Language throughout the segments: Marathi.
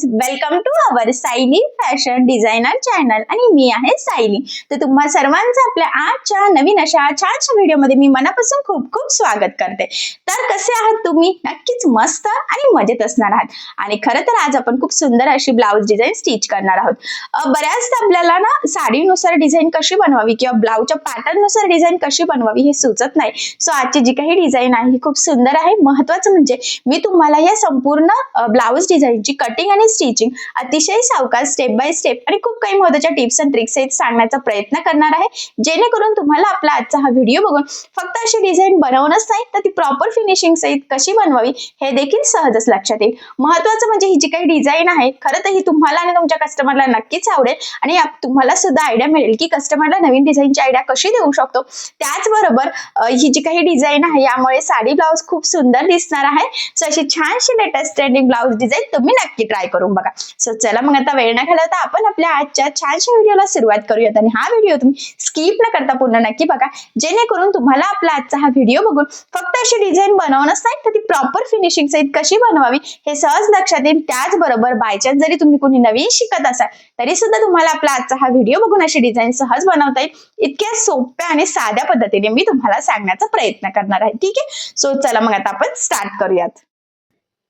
Welcome to our Sayali fashion designer channel आणि मी आहे सायली। तर तुम्हा सर्वांचं आपल्या आजच्या नवीन अशा छानशा व्हिडिओमध्ये मी मनापासून खूप खूप स्वागत करते। तर कसे आहात तुम्ही? नक्कीच मस्त आणि मजेत असणार आहात। आणि खरं तर आज आपण खूप सुंदर अशी ब्लाउज डिझाईन स्टिच करणार आहोत। बऱ्याचदा आपल्याला ना साडीनुसार डिझाईन कशी बनवावी किंवा ब्लाउजच्या पॅटर्ननुसार डिझाईन कशी बनवावी हे सुचत नाही। सो आजची जी काही डिझाईन आहे ही खूप सुंदर आहे। महत्त्वाचं म्हणजे मी तुम्हाला या संपूर्ण ब्लाउज डिझाईनची कटिंग आणि स्टिचिंग अतिशय सावकाश स्टेप बाय स्टेप आणि खूप काही महत्त्वाच्या टिप्स अँड ट्रिक्स सहित सांगण्याचा प्रयत्न करणार आहे, जेणेकरून तुम्हाला आपला आजचा हा व्हिडिओ बघून फक्त अशी डिझाईन बनवणंच नाही तर ती प्रॉपर फिनिशिंग सहित कशी बनवावी हे देखील सहजच लक्षात येईल। महत्त्वाचं म्हणजे ही जी काही डिझाईन आहे खरं तर ही तुम्हाला आणि तुमच्या कस्टमरला नक्कीच आवडेल आणि तुम्हाला सुद्धा आयडिया मिळेल की कस्टमरला नवीन डिझाईनची आयडिया कशी देऊ शकतो। त्याचबरोबर ही जी काही डिझाईन आहे यामुळे साडी ब्लाउज खूप सुंदर दिसणार आहे। सो अशी छानशी लेटेस्ट ट्रेंडिंग ब्लाउज डिझाईन तुम्ही नक्की ट्राय करून बघा। सो चला मग आता वेळ न घालवता आपण आपल्या आजच्या छानशा व्हिडिओला सुरुवात करूयात आणि हा व्हिडिओ तुम्ही स्किप न करता पूर्ण नक्की बघा, जेणेकरून तुम्हाला आपला आजचा हा व्हिडिओ बघून फक्त अशी डिझाईन बनवणंच नाही तर ती प्रॉपर फिनिशिंग सहित कशी बनवावी हे सहज लक्षात येईल। त्याचबरोबर बाय चान्स जरी तुम्ही कोणी नवीन शिकत असाल तरी सुद्धा तुम्हाला आपला आजचा हा व्हिडिओ बघून अशी डिझाईन सहज बनवता येईल। इतक्या सोप्या आणि साध्या पद्धतीने मी तुम्हाला सांगण्याचा प्रयत्न करणार आहे। ठीक आहे, सो चला मग आता आपण स्टार्ट करूयात।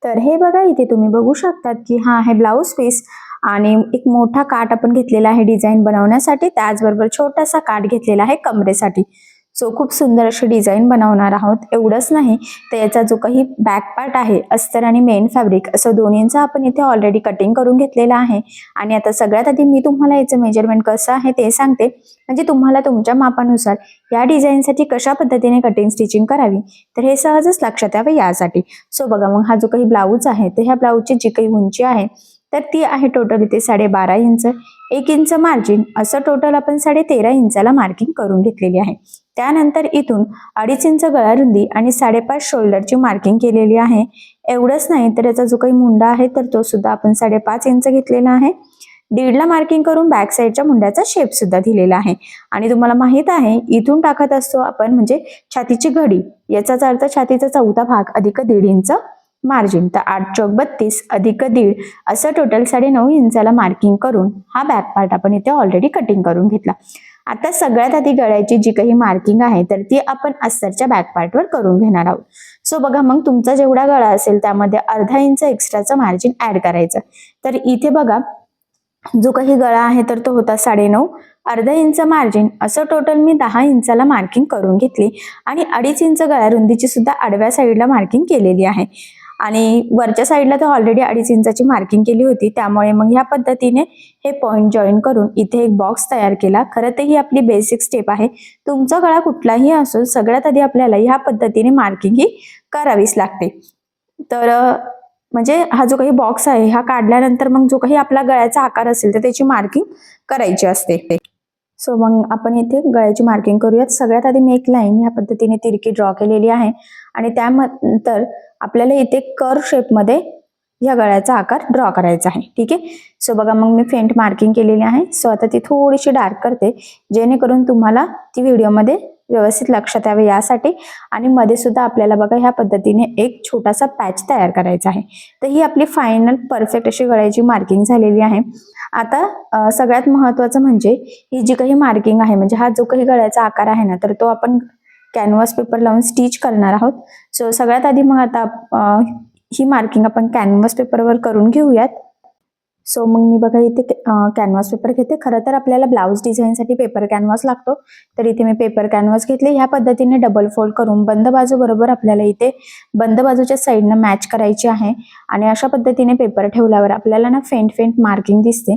तर हे बघा, इथे तुम्ही बघू शकतात की हा आहे ब्लाउज पीस आणि एक मोठा काठ आपण घेतलेला आहे डिझाईन बनवण्यासाठी। त्याचबरोबर छोटासा काठ घेतलेला आहे कमरेसाठी। सो खूप सुंदर अशी डिझाईन बनवणार आहोत। एवढंच नाही तर याचा जो काही बॅक पार्ट आहे अस्तर आणि मेन फॅब्रिक असं दोन्हींचा आपण इथे ऑलरेडी कटिंग करून घेतलेला आहे। आणि आता सगळ्यात आधी मी तुम्हाला याचं मेजरमेंट कसं आहे ते सांगते, म्हणजे तुम्हाला तुमच्या मापानुसार या डिझाईनसाठी कशा पद्धतीने कटिंग स्टिचिंग करावी तर हे सहजच लक्षात यावं यासाठी। सो बघा, मग हा जो काही ब्लाऊज आहे तर ह्या ब्लाऊजची जी काही उंची आहे तर ती आहे टोटल इथे 12.5 इंच। 1 इंच मार्जिन असं टोटल आपण 13.5 इंचाला मार्किंग करून घेतलेली आहे। त्यानंतर इथून 2.5 इंच गळा रुंदी आणि 5.5 शोल्डरची मार्किंग केलेली आहे। एवढंच नाही तर याचा जो काही मुंडा आहे तर तो सुद्धा आपण 5.5 इंच घेतलेला आहे। 1.5 ला मार्किंग करून बॅक साईडच्या मुंड्याचा शेप सुद्धा दिलेला आहे। आणि तुम्हाला माहित आहे इथून टाकत असतो आपण म्हणजे छातीची घडी, याचाच अर्थ छातीचा चौथा भाग अधिक 1.5 इंच मार्जिन। तर 8 चौक 32 अधिक 1.5 असं टोटल 9.5 इंचाला मार्किंग करून हा बॅक पार्ट आपण इथे ऑलरेडी कटिंग करून घेतला। आता सगळ्यात आधी गळ्याची जी काही मार्किंग आहे तर ती आपण अस्तरच्या बॅक पार्टवर करून घेणार आहोत। सो बघा, मग तुमचा जेवढा गळा असेल त्यामध्ये अर्धा इंच एक्स्ट्राचं मार्जिन ऍड करायचं। तर इथे बघा, जो काही गळा आहे तर तो होता 9.5, अर्धा इंच मार्जिन असं टोटल मी 10 इंचाला मार्किंग करून घेतली आणि 2.5 इंच गळा रुंदीची सुद्धा आडव्या साईडला मार्किंग केलेली आहे। आणि वरच्या साईडला तर ऑलरेडी 2.5 इंचाची मार्किंग केली होती, त्यामुळे मग ह्या पद्धतीने हे पॉइंट जॉईन करून इथे एक बॉक्स तयार केला। खरं तर ही आपली बेसिक स्टेप आहे, तुमचा गळा कुठलाही असो सगळ्यात आधी आपल्याला ह्या पद्धतीने मार्किंग ही करावीच लागते। तर म्हणजे हा जो काही बॉक्स आहे हा काढल्यानंतर मग जो काही आपला गळ्याचा आकार असेल तर त्याची मार्किंग करायची असते। सो मग आपण इथे गळ्याची मार्किंग करूयात। सगळ्यात आधी मी एक लाईन ह्या पद्धतीने तिरकी ड्रॉ केलेली आहे आणि त्यानंतर आपल्याला इथे कर्व शेपमध्ये या गळ्याचा आकार ड्रॉ करायचा आहे। ठीक आहे, सो बघा, मग मी फेंट मार्किंग केलेली आहे। सो आता ती थोडीशी डार्क करते, जेणेकरून तुम्हाला ती व्हिडिओमध्ये व्यवस्थित लक्षात यावे यासाठी। आणि मध्ये सुद्धा आपल्याला बघा ह्या पद्धतीने एक छोटासा पॅच तयार करायचा आहे। तर ही आपली फायनल परफेक्ट अशी गळ्याची मार्किंग झालेली आहे। आता सगळ्यात महत्त्वाचं म्हणजे ही जी काही मार्किंग आहे म्हणजे हा जो काही गळ्याचा आकार आहे ना तर तो आपण कॅनव्हास पेपर लावून स्टिच करणार आहोत। सो सगळ्यात आधी मग आता ही मार्किंग आपण कॅनव्हास पेपरवर करून घेऊयात। सो मग मी बघा इथे कॅनव्हास पेपर घेते। खरं तर आपल्याला ब्लाऊज डिझाईनसाठी पेपर कॅनव्हास लागतो, तर इथे मी पेपर कॅनव्हास घेतले। ह्या पद्धतीने डबल फोल्ड करून बंद बाजू बरोबर आपल्याला इथे बंद बाजूच्या साईडनं मॅच करायची आहे। आणि अशा पद्धतीने पेपर ठेवल्यावर आपल्याला ना फेंट मार्किंग दिसते।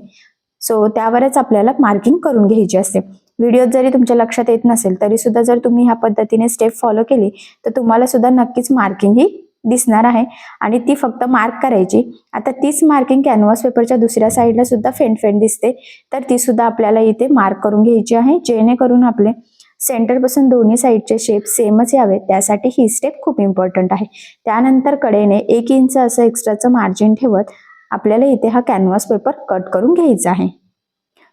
सो त्यावरच आपल्याला मार्किंग करून घ्यायची असते। व्हिडिओत जरी तुमच्या लक्षात येत नसेल तरी सुद्धा जर तुम्ही ह्या पद्धतीने स्टेप फॉलो केली तर तुम्हाला सुद्धा नक्कीच मार्किंग ही दिसणार आहे आणि ती फक्त मार्क करायची। आता तीच मार्किंग कॅनव्हास पेपरच्या दुसऱ्या साईडला सुद्धा फेंट दिसते, तर ती सुद्धा आपल्याला इथे मार्क करून घ्यायची आहे, जेणेकरून आपले सेंटर पासून दोन्ही साईडचे शेप सेमच यावे त्यासाठी ही स्टेप खूप इम्पॉर्टंट आहे। त्यानंतर कडेने 1 इंच असं एक्स्ट्राचं मार्जिन ठेवत आपल्याला इथे हा कॅनव्हास पेपर कट करून घ्यायचा आहे।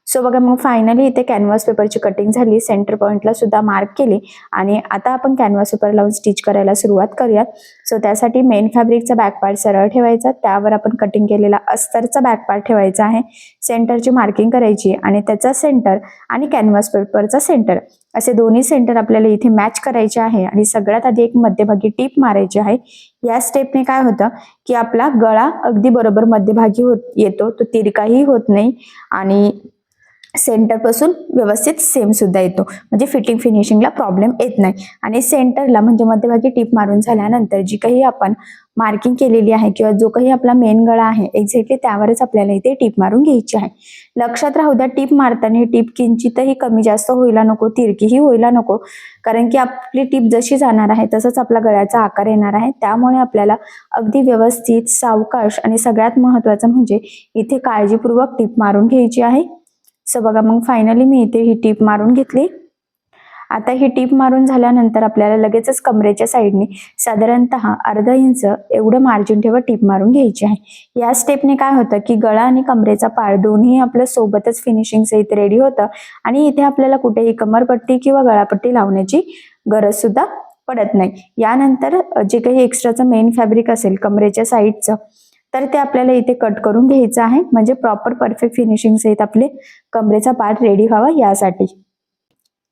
सो बघा मग फायनली इथे कॅनव्हास पेपरची कटिंग झाली, सेंटर पॉईंटला सुद्धा मार्क केली आणि आता आपण कॅनव्हास पेपर लावून स्टिच करायला सुरुवात करूयात. सो त्यासाठी मेन फॅब्रिकचा बॅक पार्ट सरळ ठेवायचा, त्यावर आपण कटिंग केलेला अस्तरचा बॅक पार्ट ठेवायचा आहे, सेंटरची मार्किंग करायची आणि त्याचा सेंटर आणि कॅनव्हास पेपरचा सेंटर असे दोन्ही सेंटर आपल्याला इथे मॅच करायचे आहे. आणि सगळ्यात आधी एक मध्यभागी टीप मारायची आहे. या स्टेपने काय होतं की आपला गळा अगदी बरोबर मध्यभागी येतो, तो तिरकाही होत नाही आणि सेंटर पासून व्यवस्थित सेम सुद्धा येतो, म्हणजे फिटिंग फिनिशिंगला प्रॉब्लेम येत नाही. आणि सेंटरला म्हणजे मध्यभागी टीप मारून झाल्यानंतर जी काही आपण मार्किंग केलेली आहे किंवा जो काही आपला मेन गळा आहे एक्झॅक्टली त्यावरच आपल्याला इथे टीप मारून घ्यायची आहे. लक्षात राहू द्या, टीप मारताना टीप किंचितही कमी जास्त व्हायला नको, तिरकीही व्हायला नको, कारण की आपली टीप जशी जाणार आहे तसंच आपला गळ्याचा आकार येणार आहे. त्यामुळे आपल्याला अगदी व्यवस्थित, सावकाश आणि सगळ्यात महत्वाचं म्हणजे इथे काळजीपूर्वक टीप मारून घ्यायची आहे. सो बघा मग फायनली मी इथे ही टीप मारून घेतली. आता ही टीप मारून झाल्यानंतर आपल्याला लगेचच कमरेच्या साईडने साधारणतः अर्धा इंच एवढं मार्जिन ठेवत टीप मारून घ्यायची आहे. या स्टेपने काय होतं की गळा आणि कमरेचा पार्ट दोन्ही आपलं सोबतच फिनिशिंग सहित रेडी होतं आणि इथे आपल्याला कुठेही कमरपट्टी किंवा गळापट्टी लावण्याची गरज सुद्धा पडत नाही. यानंतर जे काही एक्स्ट्राचं मेन फॅब्रिक असेल कमरेच्या साईडचं तर ते आपल्याला इथे कट करून घ्यायचं आहे, म्हणजे प्रॉपर परफेक्ट फिनिशिंग सहित आपले कमरेचा पार्ट रेडी व्हावा यासाठी.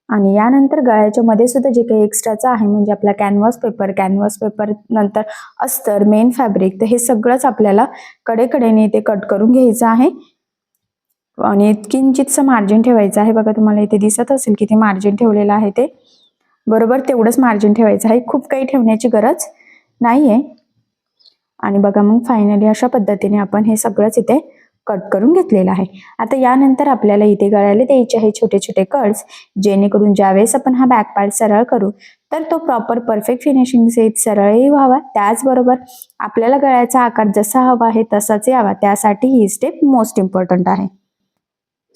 आणि यानंतर गळ्याच्या मध्ये सुद्धा जे काही एक्स्ट्राचं आहे म्हणजे आपला कॅनव्हास पेपर नंतर अस्तर, मेन फॅब्रिक, तर हे सगळंच आपल्याला कडेकडेने इथे कट करून घ्यायचं आहे आणि किंचितचं मार्जिन ठेवायचं आहे. बघा तुम्हाला इथे दिसत असेल किती मार्जिन ठेवलेलं आहे, ते बरोबर तेवढंच मार्जिन ठेवायचं आहे, खूप काही ठेवण्याची गरज नाहीये. आणि बघा मग फायनली अशा पद्धतीने आपण हे सगळंच इथे कट करून घेतलेलं आहे. आता यानंतर आपल्याला इथे गळ्याला द्यायचे आहे छोटे छोटे कट्स, जेणेकरून ज्यावेळेस आपण हा बॅक पार्ट सरळ करू तर तो प्रॉपर परफेक्ट फिनिशिंग सहित सरळही व्हावा, त्याचबरोबर आपल्याला गळ्याचा आकार जसा हवा आहे तसाच यावा, त्यासाठी ही स्टेप मोस्ट इम्पॉर्टंट आहे.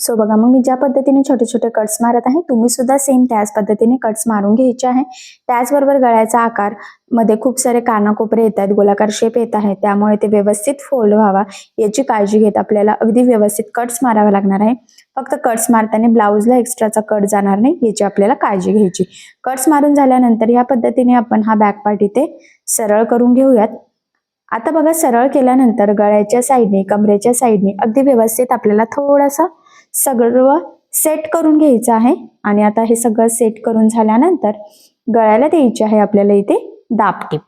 सो बघा मग मी ज्या पद्धतीने छोटे छोटे कट्स मारत आहे, तुम्ही सुद्धा सेम त्याच पद्धतीने कट्स मारून घ्यायचे आहे. त्याचबरोबर गळ्याचा आकार मध्ये खूप सारे कानाकोपरे येत आहेत, गोलाकार शेप येत आहे, त्यामुळे ते व्यवस्थित फोल्ड व्हावा याची काळजी घेत आपल्याला अगदी व्यवस्थित कट्स मारावा लागणार आहे. फक्त कट्स मारताना ब्लाऊजला एक्स्ट्राचा कट जाणार नाही याची आपल्याला काळजी घ्यायची. कट्स मारून झाल्यानंतर या पद्धतीने आपण हा बॅक पार्ट इथे सरळ करून घेऊयात. आता बघा सरळ केल्यानंतर गळ्याच्या साईडने, कमरेच्या साईडने अगदी व्यवस्थित आपल्याला थोडासा सगळं सेट करून घ्यायचं आहे. आणि आता हे सगळं सेट करून झाल्यानंतर गळ्याला द्यायची आहे आपल्याला इथे दाबटीप.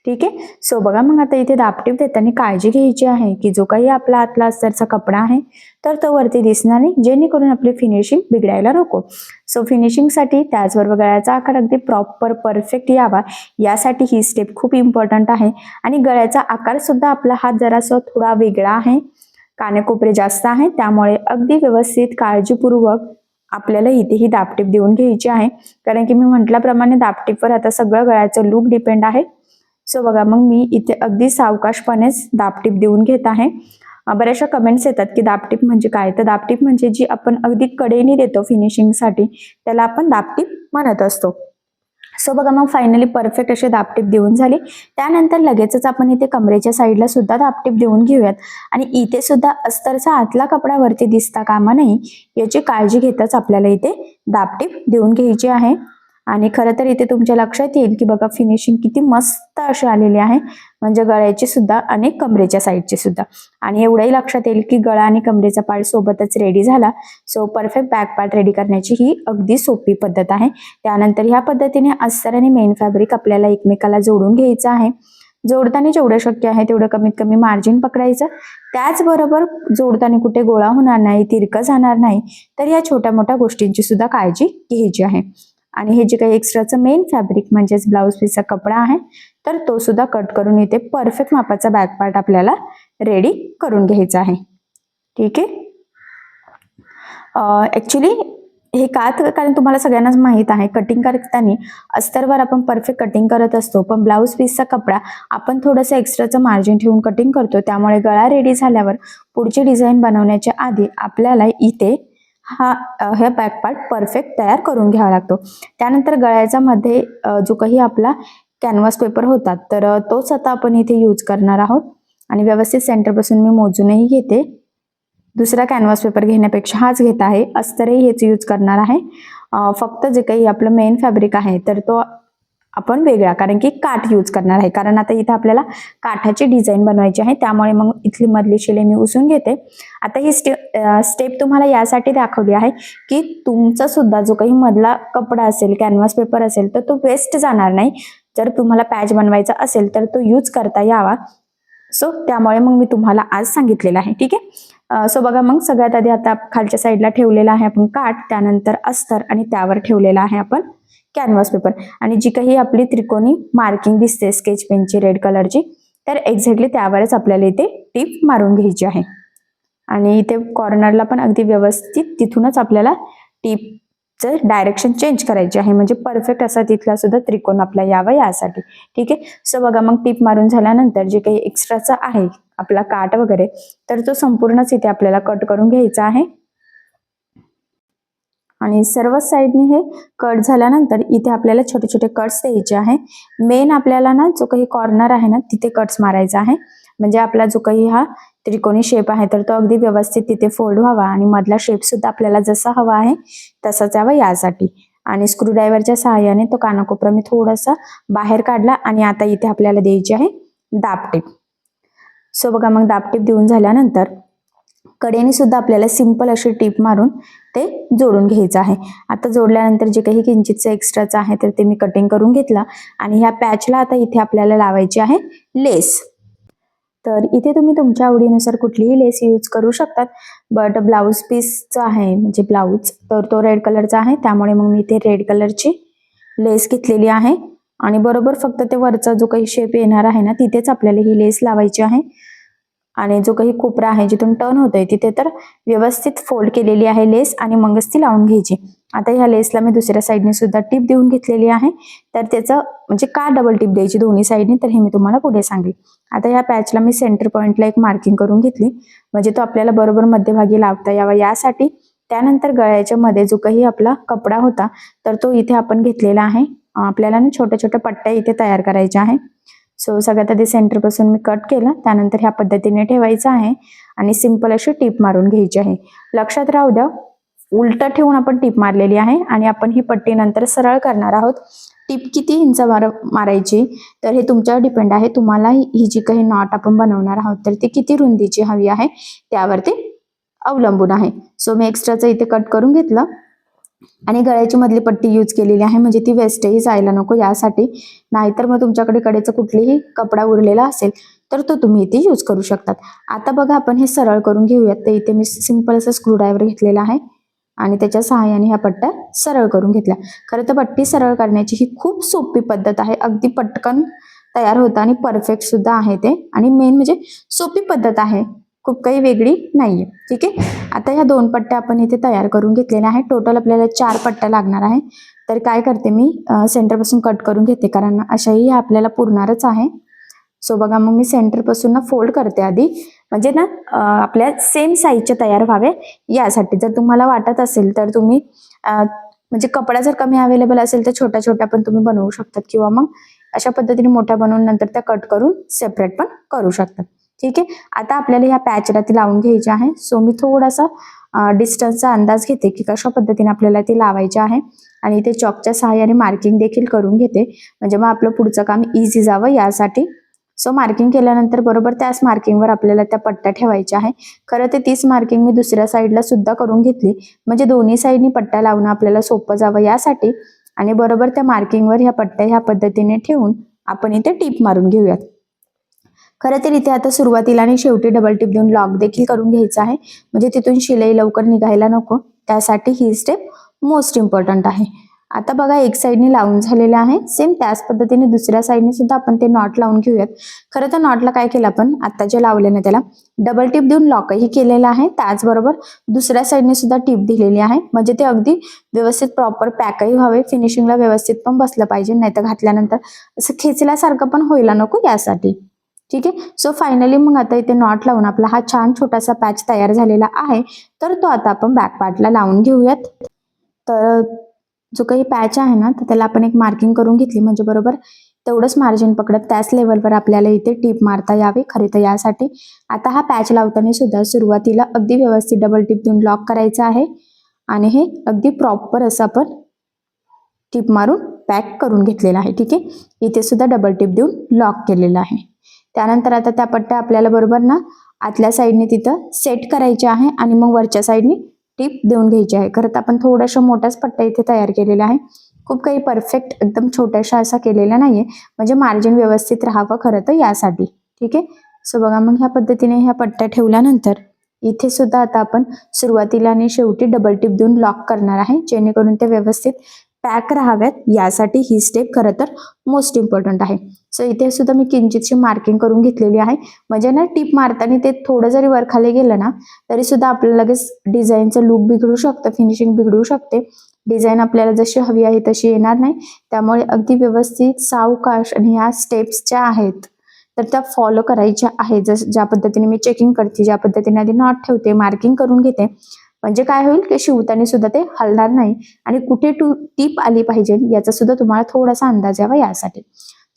ठीक आहे. सो बघा मग आता इथे दाबटीप देताना काळजी घ्यायची आहे की जो काही आपला आतला अस्तरचा कपडा आहे तर तो वरती दिसणार नाही, जेणेकरून आपली फिनिशिंग बिघडायला नको. सो फिनिशिंगसाठी त्याचबरोबर गळ्याचा आकार अगदी प्रॉपर परफेक्ट यावा यासाठी ही स्टेप खूप इम्पॉर्टंट आहे. आणि गळ्याचा आकार सुद्धा आपला हात जरासा थोडा वेगळा आहे, कानेकोपरे जास्त आहे, त्यामुळे अगदी व्यवस्थित काळजीपूर्वक आपल्याला इथे ही दाबटीप देऊन घ्यायची आहे, कारण की मी म्हटल्याप्रमाणे दाबटीपवर आता सगळं गळ्याचं लुक डिपेंड आहे. सो बघा मग मी इथे अगदी सावकाशपणेच दाबटीप देऊन घेत आहे. बऱ्याचशा कमेंट्स येतात की दाबटीप म्हणजे काय, तर दाबटीप म्हणजे जी आपण अगदी कडेने देतो फिनिशिंगसाठी त्याला आपण दाबटीप म्हणत असतो. सो बघा मग फायनली परफेक्ट अशी दाबटीप देऊन झाली. त्यानंतर लगेचच आपण इथे कमरेच्या साईडला सुद्धा दाबटीप देऊन घेऊयात. आणि इथे सुद्धा अस्तरचा आतला कपडा वरती दिसता कामा नये याची काळजी घेताच आपल्याला इथे दाबटीप देऊन घ्यायची आहे. आणि खरं तर इथे तुमच्या लक्षात येईल की बघा फिनिशिंग किती मस्त अशी आलेली आहे, म्हणजे गळ्याची सुद्धा आणि कमरेच्या साईडची सुद्धा. आणि एवढंही लक्षात येईल की गळा आणि कमरेचा पार्ट सोबतच रेडी झाला. So perfect back part ready करण्याची ही अगदी सोपी पद्धत आहे. त्यानंतर ह्या पद्धतीने अस्तर आणि मेन फॅब्रिक आपल्याला एकमेकाला जोडून घ्यायचं आहे. जोडताना जेवढं शक्य आहे तेवढं कमीत कमी मार्जिन पकडायचं. त्याचबरोबर जोडताना कुठे गोळा होणार नाही, तिरकं जाणार नाही, तर या छोट्या मोठ्या गोष्टींची सुद्धा काळजी घ्यायची आहे. आणि हे जे काही एक्स्ट्राचं मेन फॅब्रिक म्हणजेच ब्लाऊज पीसचा कपडा आहे तर तो सुद्धा कट करून इथे परफेक्ट मापाचा बॅक पार्ट आपल्याला रेडी करून घ्यायचा आहे. ठीक आहे. ऍक्च्युली हे का, कारण तुम्हाला सगळ्यांनाच माहित आहे कटिंग करताना अस्तरवर आपण परफेक्ट कटिंग करत असतो, पण ब्लाऊज पीसचा कपडा आपण थोडंसं एक्स्ट्राचं मार्जिन ठेवून कटिंग करतो, त्यामुळे गळा रेडी झाल्यावर पुढची डिझाईन बनवण्याच्या आधी आपल्याला इथे हे बॅक पार्ट परफेक्ट तयार करून घ्यावा लागतो. त्यानंतर गळ्याच्या मध्ये जो काही आपला कॅनव्हास पेपर होता तर तोच आता आपण इथे यूज करणार आहोत. आणि व्यवस्थित सेंटर पासून मी मोजूनही घेते. दुसरा कॅनव्हास पेपर घेण्यापेक्षा हाच घेत आहे. अस्तरही हेच यूज करणार आहे. फक्त जे काही आपलं मेन फॅब्रिक आहे तर तो आपण वेगळा, कारण की काठ यूज करणार आहे. कारण आता इथे आपल्याला काठाची डिझाईन बनवायची आहे, त्यामुळे मग इथली मधली शिलाई मी उसून घेते. आता ही स्टेप तुम्हाला यासाठी दाखवली आहे की तुमचा सुद्धा जो काही मधला कपडा असेल, कॅनव्हास पेपर असेल, तर तो वेस्ट जाणार नाही. जर तुम्हाला पॅच बनवायचा असेल तर तो यूज करता यावा. सो त्यामुळे मग मी तुम्हाला आज सांगितलेलं आहे. ठीक आहे. सो बघा, मग सगळ्यात आधी आता खालच्या साईडला ठेवलेला आहे आपण काठ, त्यानंतर अस्तर आणि त्यावर ठेवलेला आहे आपण कॅनव्हास पेपर. आणि जी काही आपली त्रिकोणी मार्किंग दिसते स्केच पेनची रेड कलरची, तर एक्झॅक्टली त्यावरच आपल्याला इथे टीप मारून घ्यायची आहे. आणि इथे कॉर्नरला पण अगदी व्यवस्थित तिथूनच आपल्याला टीपचं डायरेक्शन चेंज करायची आहे, म्हणजे परफेक्ट असा तिथला सुद्धा त्रिकोण आपला यावा यासाठी. ठीक आहे. सो बघा, मग टीप मारून झाल्यानंतर जे काही एक्स्ट्राचा आहे आपला काठ वगैरे, तर तो संपूर्णच इथे आपल्याला कट करून घ्यायचा आहे. आणि सर्व साईडनी हे कट झाल्यानंतर इथे आपल्याला छोटे छोटे कट्स द्यायचे आहे. मेन आपल्याला ना जो काही कॉर्नर आहे ना तिथे कट्स मारायचा आहे, म्हणजे आपला जो काही हा त्रिकोणी शेप आहे तर तो अगदी व्यवस्थित तिथे फोल्ड व्हावा आणि मधला शेप सुद्धा आपल्याला जसा हवा आहे तसाच यावा यासाठी. आणि स्क्रूड्रायव्हरच्या सहाय्याने तो कानाकोपरा मी थोडासा बाहेर काढला आणि आता इथे आपल्याला द्यायची आहे दाबटीप. सो बघा, मग दाबटीप देऊन झाल्यानंतर कडेने सुद्धा आपल्याला सिंपल अशी टीप मारून ते जोडून घ्यायचं आहे. आता जोडल्यानंतर जे काही किंचितचं एक्स्ट्राचं आहे तर ते मी कटिंग करून घेतलं. आणि ह्या पॅचला आता इथे आपल्याला लावायची आहे लेस. तर इथे तुम्ही तुमच्या आवडीनुसार कुठलीही लेस यूज करू शकतात. बट ब्लाऊज पीसचं आहे, म्हणजे ब्लाऊज तर तो रेड कलरचा आहे, त्यामुळे मग मी इथे रेड कलरची लेस घेतलेली आहे. आणि बरोबर फक्त ते वरचा जो काही शेप येणार आहे ना तिथेच आपल्याला ही लेस लावायची आहे. आणि जो काही कोपरा आहे जिथून टर्न होतोय तिथे तर व्यवस्थित फोल्ड केलेली आहे लेस आणि मगच ती लावून घ्यायची. आता ह्या लेसला मी दुसऱ्या साईडने सुद्धा टीप देऊन घेतलेली आहे. तर त्याचं म्हणजे का डबल टीप द्यायची दोन्ही साईडने तर हे मी तुम्हाला पुढे सांगेल. आता ह्या पॅचला मी सेंटर पॉईंटला एक मार्किंग करून घेतली, म्हणजे तो आपल्याला बरोबर मध्यभागी लावता यावा यासाठी. त्यानंतर गळ्याच्या मध्ये जो काही आपला कपडा होता तर तो इथे आपण घेतलेला आहे. आपल्याला ना छोट्या छोट्या पट्ट्या इथे तयार करायच्या आहे. सो सगळ्यात आधी सेंटर पासून मी कट केलं, त्यानंतर ह्या पद्धतीने ठेवायचं आहे आणि सिंपल अशी टीप मारून घ्यायची आहे. लक्षात राहू द्या, उलट ठेवून आपण टीप मारलेली आहे आणि आपण ही पट्टी नंतर सरळ करणार आहोत. टीप किती इंच मारायची तर हे तुमच्यावर डिपेंड आहे. तुम्हाला ही जी काही नॉट आपण बनवणार आहोत तर ती किती रुंदीची हवी आहे त्यावरती अवलंबून आहे. सो मी एक्स्ट्राचं इथे कट करून घेतलं आणि गळ्याची मधली पट्टी यूज केलेली आहे, म्हणजे ती वेस्टही जायला नको यासाठी. नाहीतर मग तुमच्याकडे कडेचा कुठलीही कपडा उरलेला असेल तर तो तुम्ही इथे यूज करू शकतात. आता बघा, आपण हे सरळ करून घेऊयात. तर इथे मी सिंपल असं स्क्रूड्रायव्हर घेतलेला आहे आणि त्याच्या सहाय्याने ह्या पट्ट्या सरळ करून घेतल्या. खरं तर पट्टी सरळ करण्याची ही खूप सोपी पद्धत आहे, अगदी पटकन तयार होतं आणि परफेक्ट सुद्धा आहे ते. आणि मेन म्हणजे सोपी पद्धत आहे, खूप काही वेगळी नाहीये. ठीक आहे. आता ह्या 2 पट्ट्या आपण इथे तयार करून घेतलेल्या आहे. टोटल आपल्याला 4 पट्ट्या लागणार आहे. तर काय करते मी सेंटर पासून कट करून घेते, कारण अशाही आपल्याला पुरणारच आहे. सो बघा, मग मी सेंटर पासून ना फोल्ड करते आधी, म्हणजे ना आपल्या सेम साईजच्या तयार व्हावे यासाठी. जर तुम्हाला वाटत असेल तर तुम्ही म्हणजे कपडा जर कमी अवेलेबल असेल तर छोट्या छोट्या पण तुम्ही बनवू शकतात, किंवा मग अशा पद्धतीने मोठ्या बनवून नंतर त्या कट करून सेपरेट पण करू शकतात. ठीक आहे. आता आपल्याला ह्या पॅचला ती लावून घ्यायची आहे. सो मी थोडासा डिस्टन्सचा अंदाज घेते की कशा पद्धतीने आपल्याला ती लावायची आहे आणि इथे चॉकच्या सहाय्याने मार्किंग देखील करून घेते, म्हणजे मग आपलं पुढचं काम इझी जावं यासाठी. सो मार्किंग केल्यानंतर बरोबर त्याच मार्किंगवर आपल्याला त्या पट्ट्या ठेवायच्या आहे. खरं ते 30 मार्किंग मी दुसऱ्या साईडला सुद्धा करून घेतली, म्हणजे दोन्ही साईडनी पट्ट्या लावणं आपल्याला सोपं जावं यासाठी. आणि बरोबर त्या मार्किंगवर ह्या पट्ट्या ह्या पद्धतीने ठेवून आपण इथे टीप मारून घेऊयात. खरं तर इथे आता सुरुवातीला आणि शेवटी डबल टीप देऊन लॉक देखील करून घ्यायचं आहे, म्हणजे तिथून शिलाई लवकर निघायला नको, त्यासाठी ही स्टेप मोस्ट इम्पॉर्टंट आहे. आता बघा, एक साईडने लावून झालेलं आहे. सेम त्याच पद्धतीने दुसऱ्या साईडने सुद्धा आपण ते नॉट लावून घेऊयात. खरं तर नॉटला काय केलं आपण आता जे लावले ना त्याला डबल टीप देऊन लॉकही केलेला आहे, त्याचबरोबर दुसऱ्या साईडने सुद्धा टीप दिलेली आहे, म्हणजे ते अगदी व्यवस्थित प्रॉपर पॅकही व्हावे, फिनिशिंगला व्यवस्थित पण बसलं पाहिजे, नाहीतर घातल्यानंतर असं खेचल्यासारखं पण व्हायला नको यासाठी. ठीक आहे. सो फायनली मग आता इथे नॉट लावून आपला हा छान छोटासा पॅच तयार झालेला आहे. तर तो आता आपण बॅक पार्टला लावून घेऊयात. तर जो काही पॅच आहे ना तर त्याला आपण एक मार्किंग करून घेतली, म्हणजे बरोबर तेवढंच मार्जिन पकडत त्याच लेवलवर आपल्याला इथे टीप मारता यावी. खरे तर यासाठी आता हा पॅच लावताना सुद्धा सुरुवातीला अगदी व्यवस्थित डबल टीप देऊन लॉक करायचं आहे आणि हे अगदी प्रॉपर असं आपण टीप मारून पॅक करून घेतलेला आहे. ठीक आहे, इथे सुद्धा डबल टीप देऊन लॉक केलेलं आहे. त्यानंतर आता त्या पट्ट्या आपल्याला बरोबर ना आतल्या साईडने तिथं सेट करायच्या आहे आणि मग वरच्या साईडने टीप देऊन घ्यायची आहे. खरं तर आपण थोड्याशा मोठ्याच पट्ट्या इथे तयार केलेल्या आहे, खूप काही परफेक्ट एकदम छोट्याशा असा केलेला नाहीये, म्हणजे मार्जिन व्यवस्थित राहावं खरं तर यासाठी. ठीक आहे, सो बघा मग ह्या पद्धतीने ह्या पट्ट्या ठेवल्यानंतर इथे सुद्धा आता आपण सुरुवातीला आणि शेवटी डबल टिप देऊन लॉक करणार आहे, जेणेकरून ते व्यवस्थित पॅक राहाव्यात यासाठी ही स्टेप खरं तर मोस्ट इम्पॉर्टंट आहे. सो इथे सुद्धा मी किंचितशी मार्किंग करून घेतलेली आहे, म्हणजे ना टीप मारताना ते थोडं जरी वर खाली गेलं ना तरी सुद्धा आपल्याला लगेच डिझाईनचं लुक बिघडू शकतं, फिनिशिंग बिघडू शकते, डिझाईन आपल्याला जशी हवी आहे तशी येणार नाही. त्यामुळे अगदी व्यवस्थित सावकाश आणि ह्या स्टेप्स ज्या आहेत तर त्या फॉलो करायच्या आहेत. ज्या पद्धतीने मी चेकिंग करते, ज्या पद्धतीने आधी नॉट ठेवते, मार्किंग करून घेते, म्हणजे काय होईल की शिवताना सुद्धा ते हलणार नाही आणि कुठे टीप आली पाहिजे याचा सुद्धा तुम्हाला थोडासा अंदाज यावा यासाठी.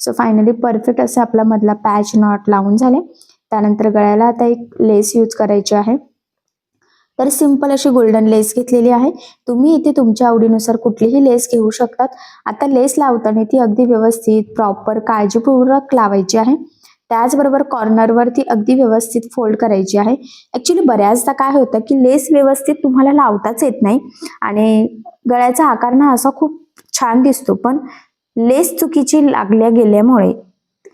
सो फायनली परफेक्ट असा आपला मधला पॅच नॉट लावून झाले. त्यानंतर गळ्याला आता एक लेस यूज करायची आहे, तर सिंपल अशी गोल्डन लेस घेतलेली आहे. तुम्ही इथे तुमच्या आवडीनुसार कुठलीही लेस घेऊ शकतात. आता लेस लावताना ती अगदी व्यवस्थित प्रॉपर काळजीपूर्वक लावायची आहे. त्याचबरोबर कॉर्नरवरती अगदी व्यवस्थित फोल्ड करायची आहे. ऍक्च्युली बऱ्याचदा काय होतं की लेस व्यवस्थित तुम्हाला लावताच येत नाही आणि गळ्याचा आकार ना असा खूप छान दिसतो, पण लेस चुकीची लागल्या गेल्यामुळे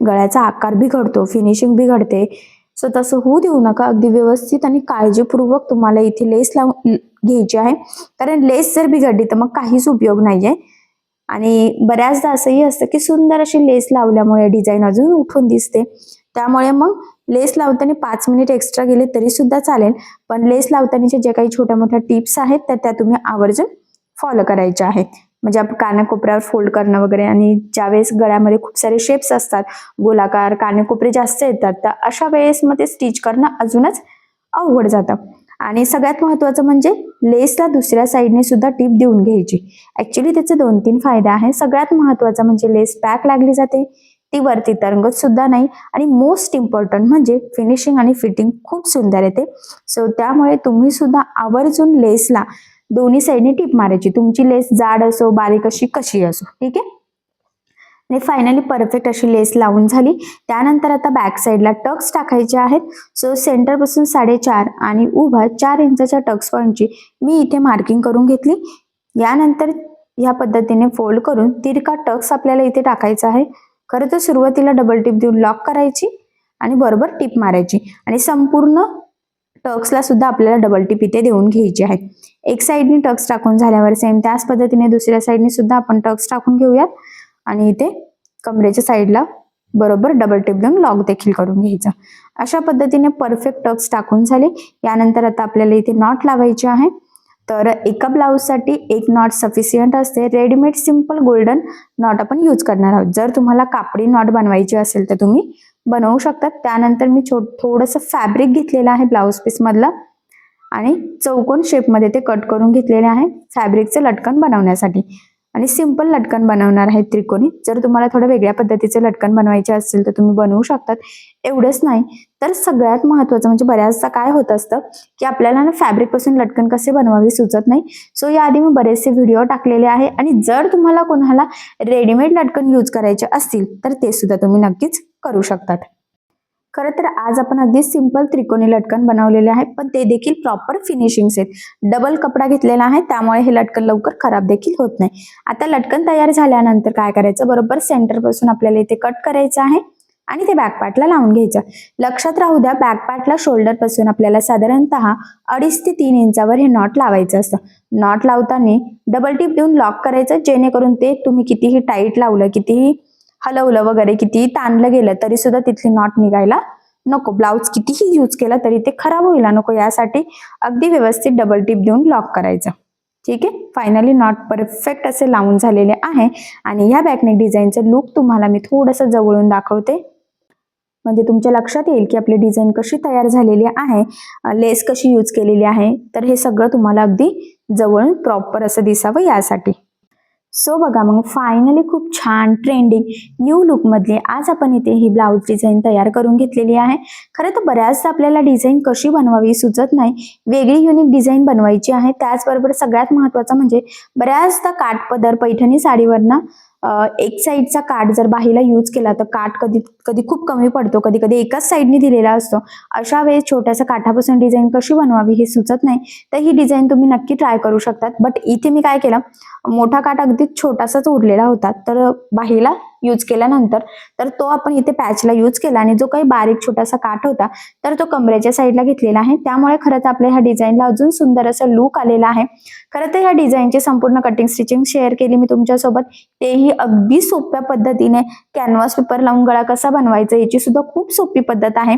गळ्याचा आकार बिघडतो, फिनिशिंग बिघडते. सो तसं होऊ देऊ नका. अगदी व्यवस्थित आणि काळजीपूर्वक तुम्हाला इथे लेस लावून घ्यायची आहे, कारण लेस जर बिघडली तर मग काहीच उपयोग नाहीये. आणि बऱ्याचदा असंही असतं की सुंदर अशी लेस लावल्यामुळे डिझाईन अजून उठून दिसते, त्यामुळे मग लेस लावताना 5 मिनिट एक्स्ट्रा गेले तरी सुद्धा चालेल, पण लेस लावतानाच्या ज्या काही छोट्या मोठ्या टिप्स आहेत तर त्या तुम्ही आवर्जून फॉलो करायच्या आहेत. म्हणजे आपण कानाकोपऱ्यावर फोल्ड करणं वगैरे, आणि ज्यावेळेस गळ्यामध्ये खूप सारे शेप्स असतात, गोलाकार कानाकोपरे जास्त येतात, तर अशा वेळेस मग ते स्टिच करणं अजूनच अवघड जातं. आणि सगळ्यात महत्त्वाचं म्हणजे लेसला दुसऱ्या साईडने सुद्धा टीप देऊन घ्यायची. ऍक्च्युली त्याचे 2-3 फायदे आहेत. सगळ्यात महत्त्वाचा म्हणजे लेस पॅक लागली जाते, ती वरती तरंगत सुद्धा नाही, आणि मोस्ट इम्पॉर्टंट म्हणजे फिनिशिंग आणि फिटिंग खूप सुंदर येते. सो त्यामुळे तुम्ही सुद्धा आवर्जून लेसला दोन्ही साईडने टीप मारायची, तुमची लेस जाड असो बारीक अशी कशी असो. ठीक आहे, आणि फायनली परफेक्ट अशी लेस लावून झाली. त्यानंतर आता बॅक साईडला टक्स टाकायचे आहेत. सो सेंटर पासून 4.5 आणि उभा 4 इंचाच्या टक्स पॉईंटची मी इथे मार्किंग करून घेतली. यानंतर या पद्धतीने फोल्ड करून तिरका टक्स आपल्याला इथे टाकायचा आहे. खरं तर सुरुवातीला डबल टिप देऊन लॉक करायची आणि बरोबर टिप मारायची, आणि संपूर्ण टक्सला सुद्धा आपल्याला डबल टिप इथे देऊन घ्यायची आहे. एक साईडने टक्स टाकून झाल्यावर सेम त्याच पद्धतीने दुसऱ्या साईडने सुद्धा आपण टक्स टाकून घेऊयात आणि इथे कमरेच्या साईडला बरोबर डबल टिप देऊन लॉक देखील करून घ्यायचं. अशा पद्धतीने परफेक्ट टक्स टाकून झाले. यानंतर आता आपल्याला इथे नॉट लावायचे आहे. तर एका ब्लाऊजसाठी एक नॉट सफिशियंट असते. रेडीमेड सिंपल गोल्डन नॉट आपण यूज करणार आहोत. जर तुम्हाला कापडी नॉट बनवायची असेल तर तुम्ही बनवू शकतात. त्यानंतर मी थोडंसं फॅब्रिक घेतलेलं आहे ब्लाऊज पीस मधलं आणि चौकोन शेपमध्ये ते कट करून घेतलेले आहे फॅब्रिकचं लटकन बनवण्यासाठी, आणि सिंपल लटकन बनवणार आहे त्रिकोणी. जर तुम्हाला थोडं वेगळ्या पद्धतीचे लटकन बनवायचे असतील तर तुम्ही बनवू शकतात. एवढंच नाही तर सगळ्यात महत्त्वाचं म्हणजे बऱ्याचदा काय होत असतं की आपल्याला ना फॅब्रिक पासून लटकन कसे बनवावे सुचत नाही. सो याआधी मी बरेचसे व्हिडिओ टाकलेले आहे, आणि जर तुम्हाला कोणाला रेडीमेड लटकन यूज करायचे असतील तर ते सुद्धा तुम्ही नक्कीच करू शकतात. खरं तर आज आपण अगदी सिंपल त्रिकोणी लटकन बनवलेले आहे, पण ते देखील प्रॉपर फिनिशिंग आहेत. डबल कपडा घेतलेला आहे त्यामुळे हे लटकन लवकर खराब देखील होत नाही. आता लटकन तयार झाल्यानंतर काय करायचं, बरोबर सेंटर पासून आपल्याला इथे कट करायचं आहे आणि ते बॅक पार्टला लावून घ्यायचं. लक्षात राहू द्या, बॅक पार्टला शोल्डर पासून आपल्याला साधारणतः 2.5 ते 3 इंचावर हे नॉट लावायचं असतं. नॉट लावताना डबल टिप देऊन लॉक करायचं, जेणेकरून ते तुम्ही कितीही टाईट लावलं, कितीही हलवलं वगैरे, कितीही ताणलं गेलं तरी सुद्धा तिथली नॉट निघायला नको. ब्लाऊज कितीही यूज केला तरी ते खराब व्हायला नको, यासाठी अगदी व्यवस्थित डबल टिप देऊन लॉक करायचं. ठीक आहे, फायनली नॉट परफेक्ट असे लावून झालेले आहे. आणि या बॅकनेक डिझाईनचं लुक तुम्हाला मी थोडंसं जवळून दाखवते, म्हणजे तुमच्या लक्षात येईल की आपली डिझाईन कशी तयार झालेली आहे, लेस कशी यूज केलेली आहे. तर हे सगळं तुम्हाला अगदी जवळून प्रॉपर असं दिसावं यासाठी. सो बघा मग फायनली खूप छान ट्रेंडिंग न्यू लुकमधली आज आपण इथे ही ब्लाऊज डिझाईन तयार करून घेतलेली आहे. खरं तर बऱ्याचदा आपल्याला डिझाईन कशी बनवावी सुचत नाही, वेगळी युनिक डिझाईन बनवायची आहे. त्याचबरोबर सगळ्यात महत्त्वाचं म्हणजे बऱ्याचदा काठपदर पैठणी साडीवरनं एक साईडचा काठ जर बाहीला यूज केला तर काठ कधी कधी खूप कमी पडतो, कधी कधी एकाच साईडने दिलेला असतो. अशा वेळेस छोट्याशा काठापासून डिझाईन कशी बनवावी हे सुचत नाही, तर ही डिझाईन तुम्ही नक्की ट्राय करू शकतात. बट इथे मी काय केलं, मोठा काठ अगदी छोटासाच उरलेला होता, तर बाहीला यूज केल्यानंतर तर तो आपण इथे पॅचला यूज केला आणि जो काही बारीक छोटासा काठ होता तर तो कमरेच्या साईडला घेतलेला आहे. त्यामुळे खरंच आपल्या ह्या डिझाईनला अजून सुंदर असं लुक आलेला आहे. खरं तर ह्या डिझाईनची संपूर्ण कटिंग स्टिचिंग शेअर केली मी तुमच्यासोबत, तेही अगदी सोप्या पद्धतीने. कॅनव्हास पेपर लावून गळा कसा बनवायचा याची सुद्धा खूप सोपी पद्धत आहे.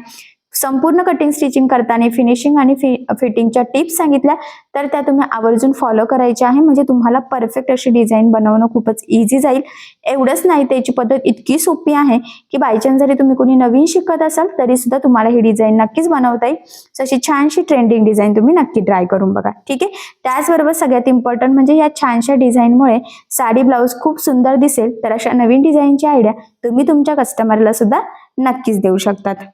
संपूर्ण कटिंग स्टिचिंग करताना फिनिशिंग आणि फिटिंगच्या टिप्स सांगितल्या तर त्या तुम्ही आवर्जून फॉलो करायच्या आहे, म्हणजे तुम्हाला परफेक्ट अशी डिझाईन बनवणं खूपच इझी जाईल. एवढंच नाही, त्याची पद्धत इतकी सोपी आहे की बायचान्स जरी तुम्ही कोणी नवीन शिकत असाल तरी सुद्धा तुम्हाला ही डिझाईन नक्कीच बनवता येईल. अशी छानशी ट्रेंडिंग डिझाईन तुम्ही नक्की ट्राय करून बघा. ठीक आहे. त्याचबरोबर सगळ्यात इम्पॉर्टंट म्हणजे या छानशा डिझाईनमुळे साडी ब्लाऊज खूप सुंदर दिसेल. तर अशा नवीन डिझाईनची आयडिया तुम्ही तुमच्या कस्टमरला सुद्धा नक्कीच देऊ शकतात.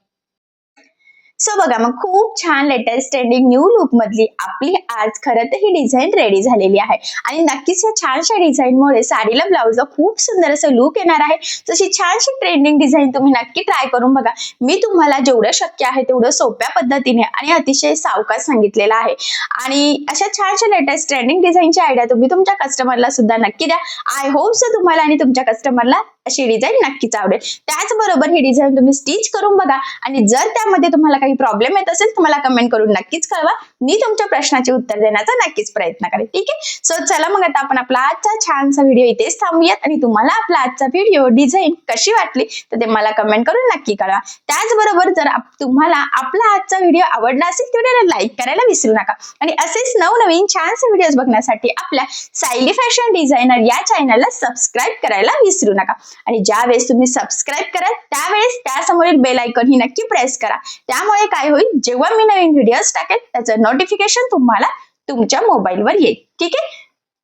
सो बघा मग खूप छान लेटेस्ट ट्रेंडिंग न्यू लुक मधली आपली आज खरं तर ही डिझाईन रेडी झालेली आहे आणि नक्कीच या छानशा डिझाईनमुळे साडीला ब्लाऊजला खूप सुंदर असं लुक येणार आहे. तशी छानशी ट्रेंडिंग डिझाईन तुम्ही नक्की ट्राय करून बघा. मी तुम्हाला जेवढं शक्य आहे तेवढं सोप्या पद्धतीने आणि अतिशय सावकाश सांगितलेलं आहे आणि अशा छानशा लेटेस्ट ट्रेंडिंग डिझाईनची आयडिया तुम्ही तुमच्या कस्टमरला सुद्धा नक्की द्या. आय होप सो तुम्हाला आणि तुमच्या कस्टमरला अशी डिझाईन नक्कीच आवडेल. त्याचबरोबर ही डिझाईन तुम्ही स्टिच करून बघा आणि जर त्यामध्ये तुम्हाला काही प्रॉब्लेम येत असेल तुम्हाला कमेंट करून नक्कीच कळवा. मी तुमच्या प्रश्नाचे उत्तर देण्याचा नक्कीच प्रयत्न करेन. ठीक आहे. सो चला मग आता आपण आपला आजचा छानसा व्हिडिओ इथेच थांबूयात आणि तुम्हाला आपला आजचा व्हिडिओ डिझाईन कशी वाटली तर ते मला कमेंट करून नक्की कळवा. त्याचबरोबर जर तुम्हाला आपला आजचा व्हिडिओ आवडला असेल तर व्हिडिओला लाईक करायला विसरू नका आणि असेच नवनवीन छानसे व्हिडिओज बघण्यासाठी आपल्या सायली फॅशन डिझायनर या चॅनलला सबस्क्राईब करायला विसरू नका. आणि ज्या वेळेस तुम्ही सबस्क्राईब कराल त्यावेळेस त्यासमोरील बेल आयकॉन ही नक्की प्रेस करा. त्यामुळे काय होईल, जेव्हा मी नवीन व्हिडिओज टाकेल त्याचं नोटिफिकेशन तुम्हाला तुमच्या मोबाईलवर येईल. ठीक आहे.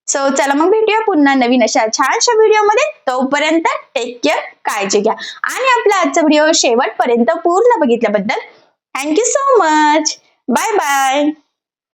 सो चला मग भेटूया पुन्हा नवीन अशा छानशा व्हिडिओमध्ये. तोपर्यंत टेक केअर, काळजी घ्या आणि आपला आजचा व्हिडिओ शेवटपर्यंत पूर्ण बघितल्याबद्दल thank you so much. Bye bye.